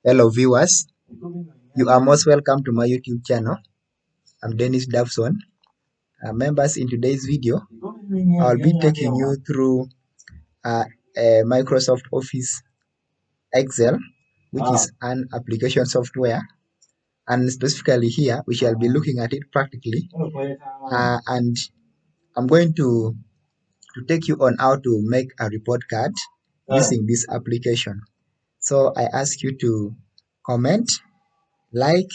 Hello viewers, you are most welcome to my YouTube channel. I'm Dennis Davson. Members, in today's video, I'll be taking you through Microsoft Office Excel, which is an application software. And specifically here, we shall be looking at it practically. And I'm going to take you on how to make a report card using this application. So I ask you to comment, like,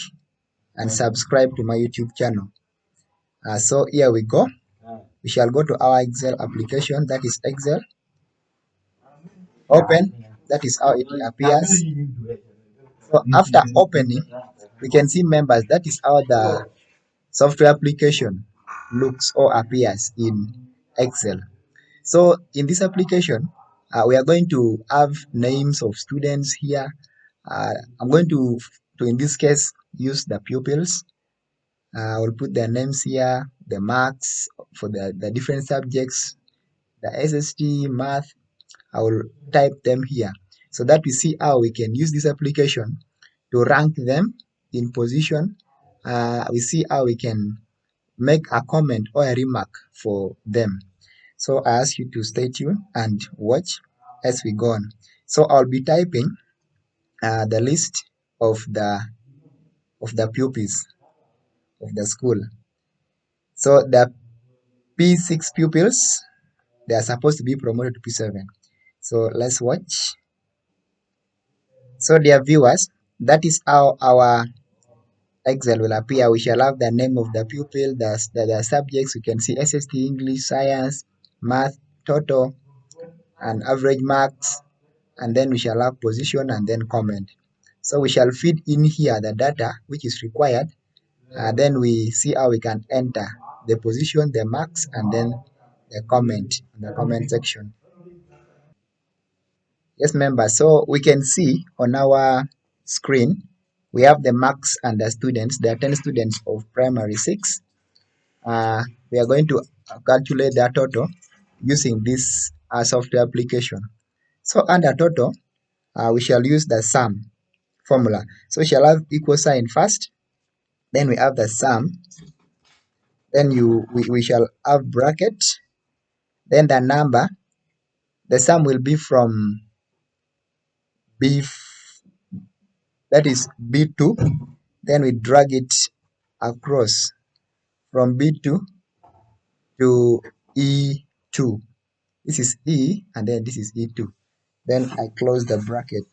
and subscribe to my YouTube channel. So here we go. We shall go to our Excel application, that is Excel. Open, that is how it appears. So after opening, we can see members, that is how the software application looks or appears in Excel. So in this application, we are going to have names of students here. I'm going to in this case, use the pupils. I will put their names here, the marks for the different subjects, the SST, math. I will type them here so that we see how we can use this application to rank them in position. We see how we can make a comment or a remark for them. So I ask you to stay tuned and watch as we go on. So I'll be typing the list of the pupils of the school. So the P6 pupils, they are supposed to be promoted to P7. So let's watch. So dear viewers, that is how our Excel will appear. We shall have the name of the pupil, the subjects. You can see SST, English, Science, Math, Total, and average marks. And then we shall have position and then comment. So we shall feed in here the data which is required. Then we see how we can enter the position, the marks, and then the comment in the comment section. Yes, members. So we can see on our screen, we have the marks and the students. There are 10 students of primary 6. We are going to calculate their total using this software application. So under total, we shall use the sum formula. So we shall have equal sign first, then we have the sum, then we shall have bracket, then the number. The sum will be from B, that is B2, then we drag it across from B2 to E2. This is E and then this is E2. Then I close the bracket.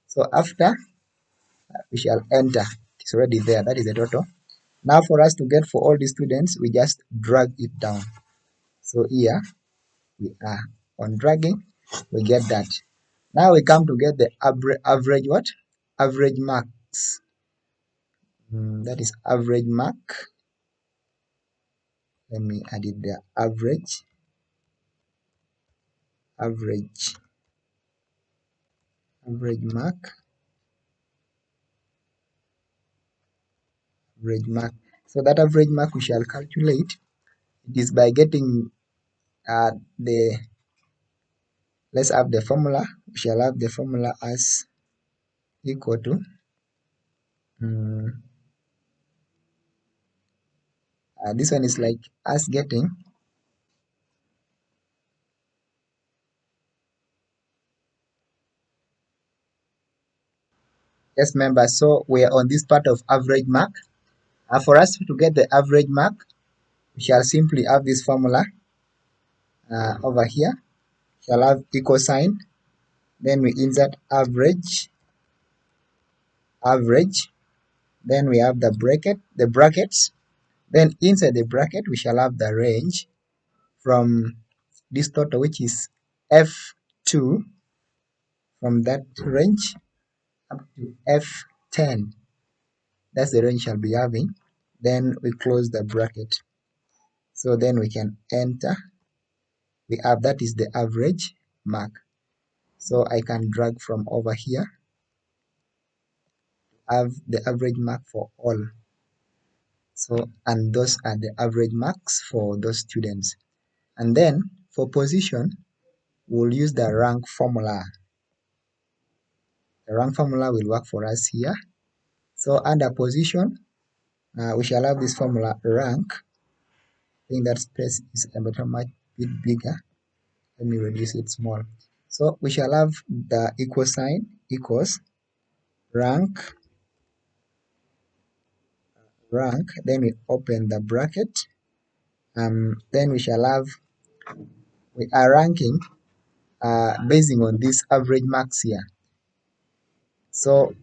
So after, we shall enter. It's already there. That is the total. Now for us to get for all the students, we just drag it down. So here we are on dragging, we get that. Now we come to get the average what? Average marks. That is average mark. Let me add it there. Average mark. So that average mark we shall calculate. It is by getting let's have the formula. We shall have the formula as equal to this one is like us getting yes, members. So we are on this part of average mark. For us to get the average mark, we shall simply have this formula over here. Shall have equal sign. Then we insert average. Then we have the brackets. Then inside the bracket, we shall have the range from this total, which is F2, from that range up to F10. That's the range shall be having. Then we close the bracket. So then we can enter. We have, that is the average mark. So I can drag from over here, have the average mark for all. So, and those are the average marks for those students. And then for position, we'll use the rank formula. The rank formula will work for us here. So under position, we shall have this formula rank. I think that space is a bit much bit bigger. Let me reduce it small. So we shall have the equal sign equals rank, then we open the bracket. Then we shall have, we are ranking basing on this average marks here. So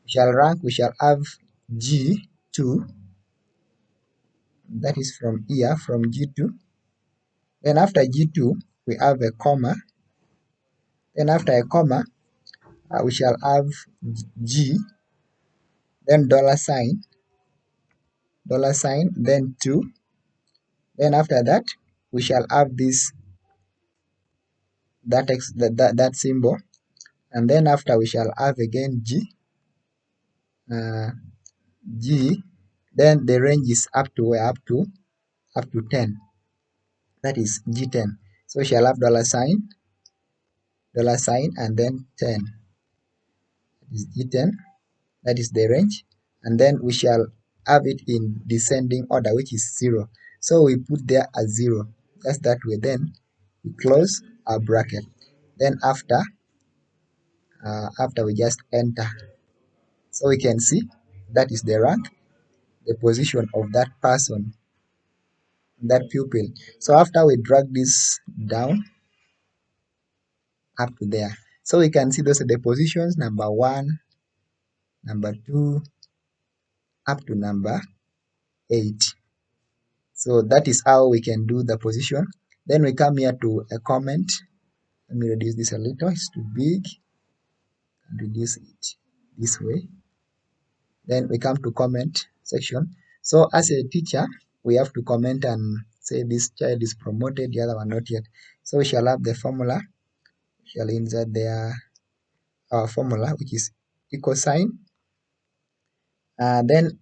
we shall have G2, that is from here, from G2. Then after G2, we have a comma. Then after a comma, we shall have G, then dollar sign, then 2. Then after that, we shall have this, that symbol. And then after we shall have again uh, G, then the range is up to where? Up to 10. That is G10. So we shall have dollar sign, and then 10. That is G10. That is the range. And then we shall have it in descending order, which is 0. So we put there a 0. Just that way. Then we close our bracket. Then after we just enter. So we can see that is the rank, the position of that person, that pupil. So after we drag this down up to there, so we can see those are the positions, number 1, number 2, up to number 8. So that is how we can do the position. Then we come here to a comment. Let me reduce this a little, it's too big, and reduce it this way. Then we come to comment section. So as a teacher, we have to comment and say this child is promoted, the other one not yet. So we shall have the formula, we shall insert there our formula, which is equal sign. Then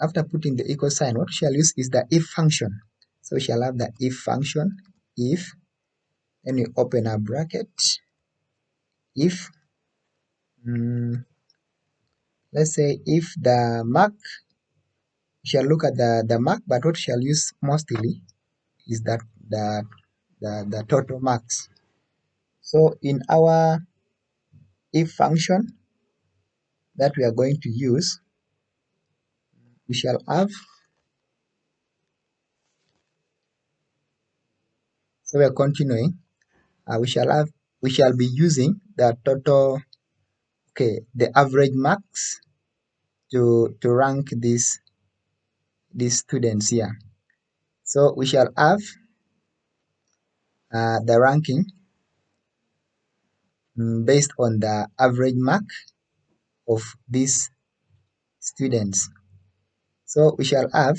after putting the equal sign, what we shall use is the if function. So we shall have the if function, if, then we open a bracket, if, let's say if the mark, we shall look at the mark, but what we shall use mostly is that the total marks. So in our if function that we are going to use, we shall have, so we are continuing, we shall be using the total, the average marks to rank these students here. So we shall have the ranking based on the average mark of these students. So we shall have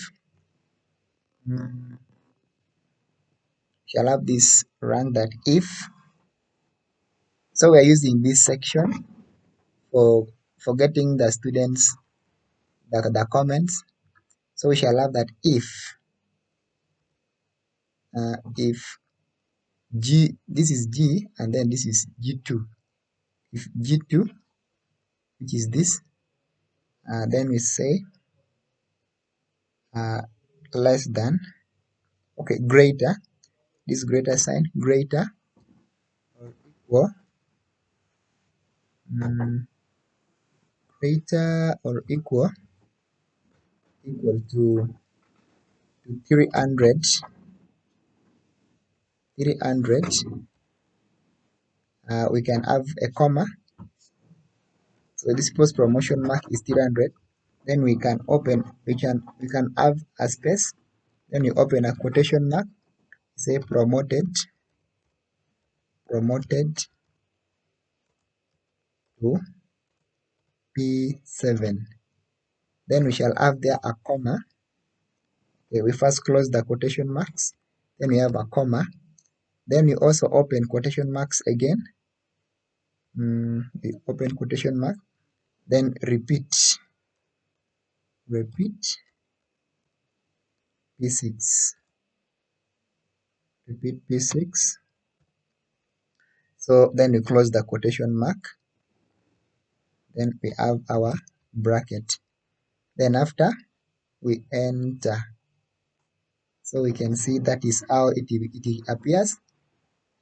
this rank that if, so we are using this section for getting the students the comments. So we shall have that if G, this is G, and then this is G2. If G2, which is this, then we say less than, greater, this greater sign, greater or equal, greater or equal to 300, we can have a comma. So this post promotion mark is 300. Then we can have a space. Then you open a quotation mark, say promoted to P7. Then we shall have there a comma. We first close the quotation marks, then we have a comma. Then we also open quotation marks again. We open quotation mark, then repeat P6, So then we close the quotation mark, then we have our bracket. Then after we enter, so we can see that is how it appears.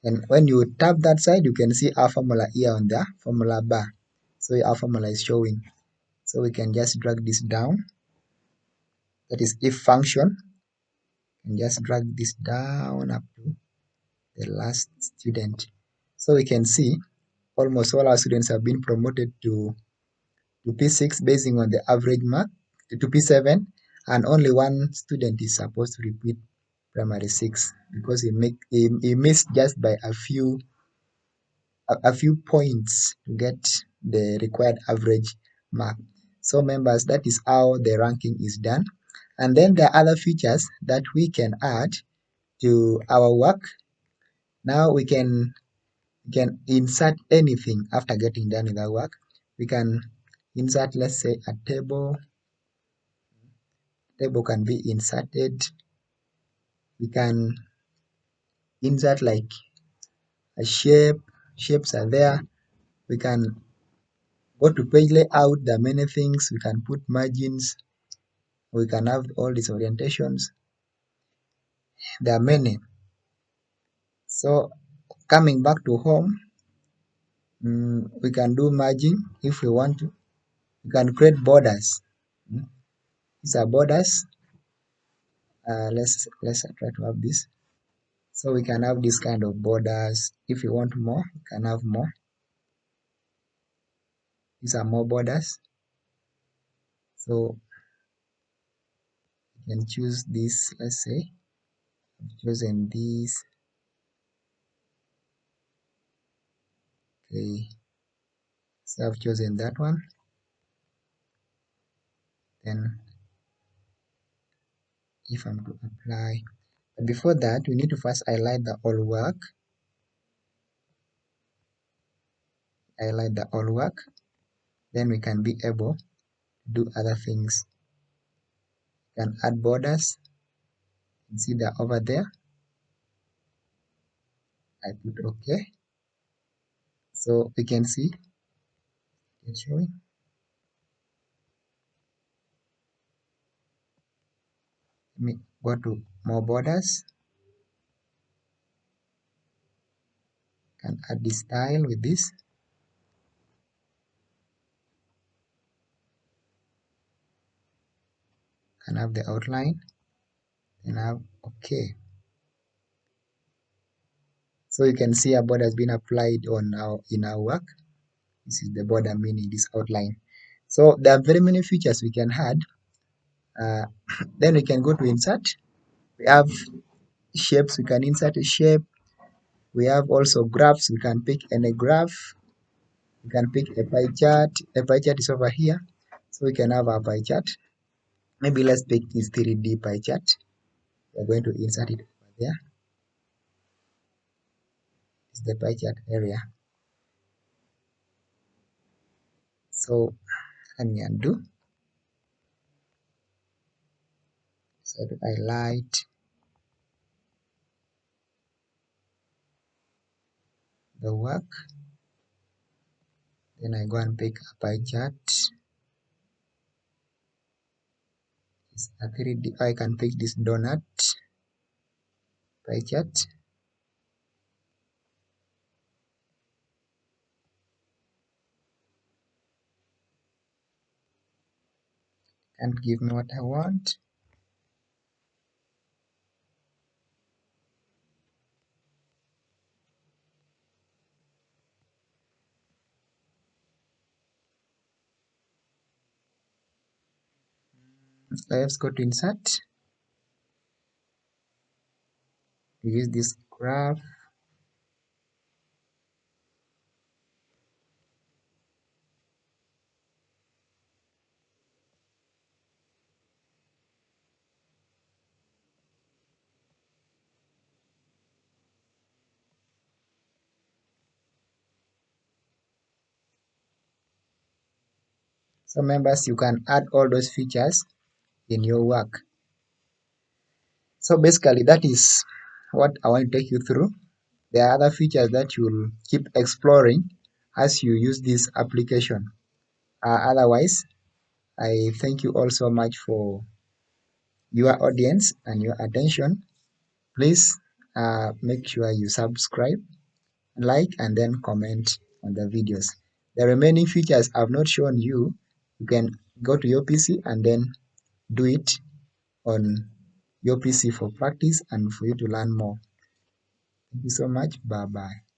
And when you tap that side, you can see our formula here on the formula bar. So our formula is showing. So we can just drag this down. That is if function, and just drag this down up to the last student. So we can see almost all our students have been promoted to P6 basing on the average mark to P7, and only one student is supposed to repeat primary 6 because he missed just by a few points to get the required average mark. So members, that is how the ranking is done. And then there are other features that we can add to our work. Now we can insert anything after getting done with our work. We can insert, let's say, a table. Table can be inserted. We can insert like a shape. Shapes are there. We can go to page layout. There are many things. We can put margins. We can have all these orientations. There are many. So coming back to home, we can do margin if we want to. We can create borders. These are borders. Let's try to have this. So we can have this kind of borders. If you want more, you can have more. These are more borders. So you can choose this. Let's say I've chosen this. Okay, so I've chosen that one. Then if I'm to apply, but before that, we need to first highlight the all work. Highlight the all work. Then we can be able to do other things. We can add borders. You can see they're over there. I put OK. So we can see it's showing. Let me go to more borders. Can add this style with this. Can have the outline. Then have OK. So you can see a border has been applied on in our work. This is the border, meaning this outline. So there are very many features we can add. Then we can go to insert. We have shapes. We can insert a shape. We have also graphs. We can pick any graph. We can pick a pie chart. A pie chart is over here. So we can have a pie chart. Maybe let's pick this 3D pie chart. We're going to insert it over there. This is the pie chart area. So let me undo. So to highlight the work. Then I go and pick a pie chart. It's a 3D. I can pick this donut pie chart. And give me what I want. Let's go to insert. Use this graph. So members, you can add all those features in your work. So basically that is what I want to take you through. There are other features that you'll keep exploring as you use this application. Otherwise, I thank you all so much for your audience and your attention. Please make sure you subscribe, like, and then comment on the videos. The remaining features I've not shown you, you can go to your PC and then do it on your PC for practice and for you to learn more. Thank you so much. Bye bye.